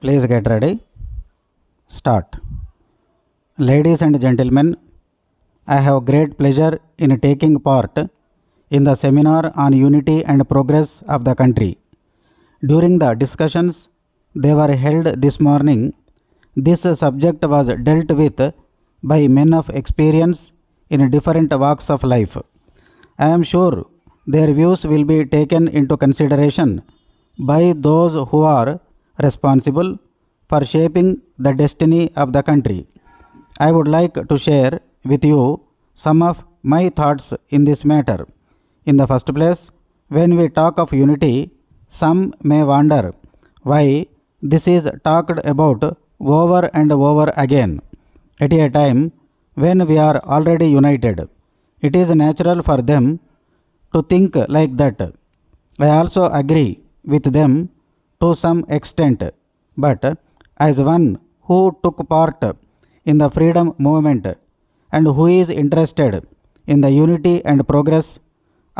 Please get ready. Start. Ladies and gentlemen, I have great pleasure in taking part in the seminar on unity and progress of the country. During the discussions they were held this morning, this subject was dealt with by men of experience in different walks of life. I am sure their views will be taken into consideration by those who are responsible for shaping the destiny of the country. I would like to share with you some of my thoughts in this matter. In the first place, when we talk of unity, some may wonder why this is talked about over and over again at a time when we are already united. It is natural for them to think like that. I also agree with them to some extent, but as one who took part in the freedom movement and who is interested in the unity and progress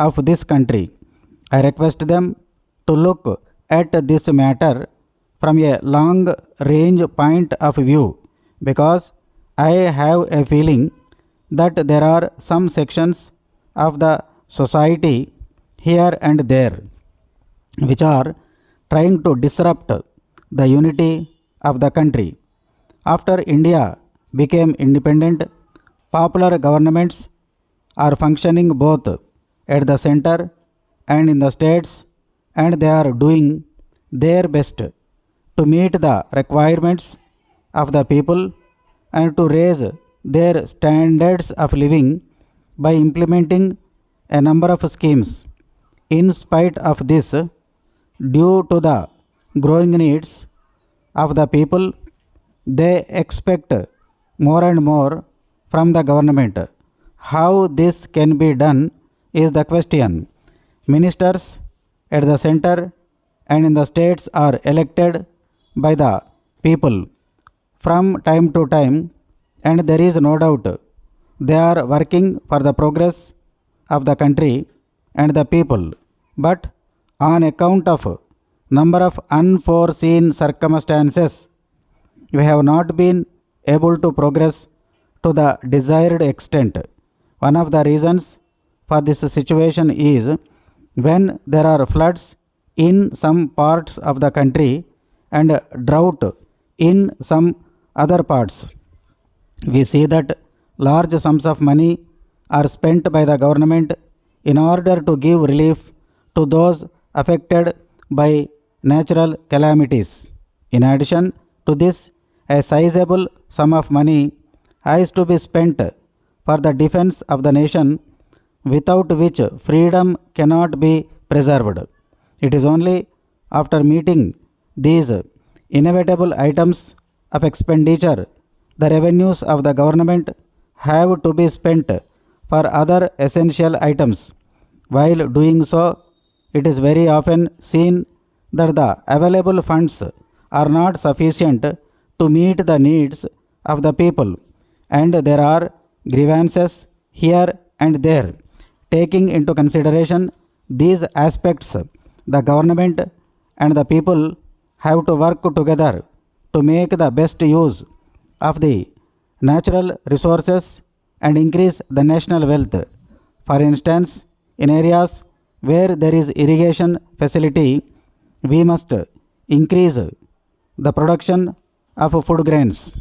of this country, I request them to look at this matter from a long range point of view, because I have a feeling that there are some sections of the society here and there which are trying to disrupt the unity of the country. After India became independent, popular governments are functioning both at the center and in the states, and they are doing their best to meet the requirements of the people and to raise their standards of living by implementing a number of schemes. In spite of this, due to the growing needs of the people, they expect more and more from the government. How this can be done is the question. Ministers at the center and in the states are elected by the people from time to time, and there is no doubt they are working for the progress of the country and the people. But on account of number of unforeseen circumstances, we have not been able to progress to the desired extent. One of the reasons for this situation is when there are floods in some parts of the country and drought in some other parts. We see that large sums of money are spent by the government in order to give relief to those affected by natural calamities. In addition to this, a sizable sum of money has to be spent for the defense of the nation, without which freedom cannot be preserved. It is only after meeting these inevitable items of expenditure the revenues of the government have to be spent for other essential items. While doing so, it is very often seen that the available funds are not sufficient to meet the needs of the people, and there are grievances here and there. Taking into consideration these aspects, the government and the people have to work together to make the best use of the natural resources and increase the national wealth. For instance, in areas where there is irrigation facility, we must increase the production of food grains.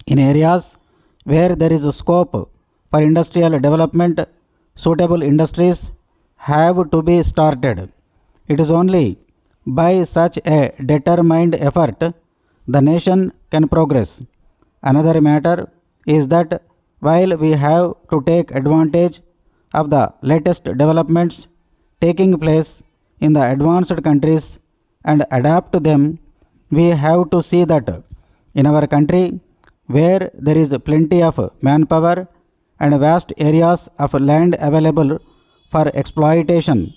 In areas where there is scope for industrial development, suitable industries have to be started. It is only by such a determined effort the nation can progress. Another matter is that while we have to take advantage of the latest developments taking place in the advanced countries and adapt to them, we have to see that in our country, where there is plenty of manpower and vast areas of land available for exploitation,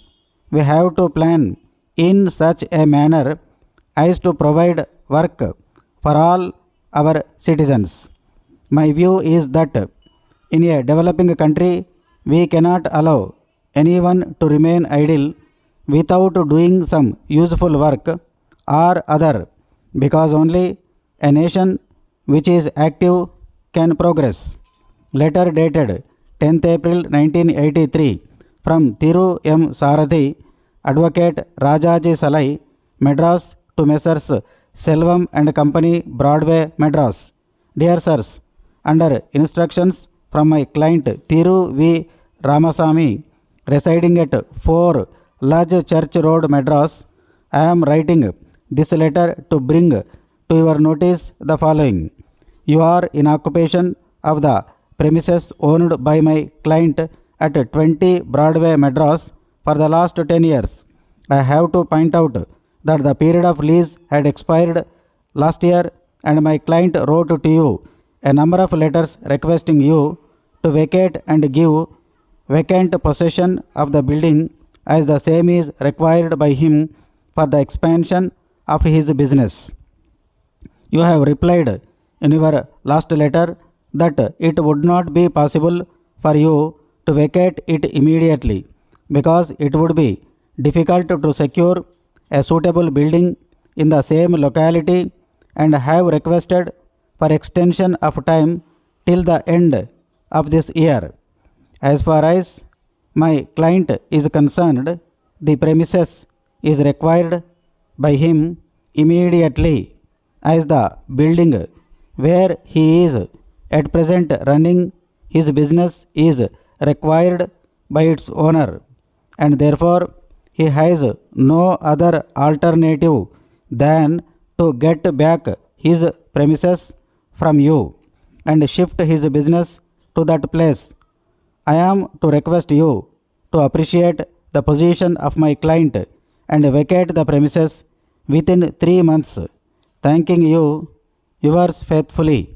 we have to plan in such a manner as to provide work for all our citizens. My view is that in a developing country, we cannot allow anyone to remain idle without doing some useful work or other because only a nation which is active can progress. Letter dated 10th April 1983 from Thiru M. Sarathi, Advocate Rajaji Salai, Madras to Messrs. Selvam and Company, Broadway, Madras. Dear Sirs, under instructions from my client Thiru V. Ramasamy, residing at 4 Lodge Church Road, Madras, I am writing this letter to bring to your notice the following. You are in occupation of the premises owned by my client at 20 Broadway, Madras for the last 10 years. I have to point out that the period of lease had expired last year and my client wrote to you a number of letters requesting you to vacate and give vacant possession of the building as the same is required by him for the expansion of his business. You have replied in your last letter that it would not be possible for you to vacate it immediately because it would be difficult to secure a suitable building in the same locality and have requested for extension of time till the end of this year. As far as my client is concerned, the premises is required by him immediately as the building where he is at present running his business is required by its owner and therefore he has no other alternative than to get back his premises from you and shift his business to that place. I am to request you to appreciate the position of my client and vacate the premises within 3 months. Thanking you, yours faithfully.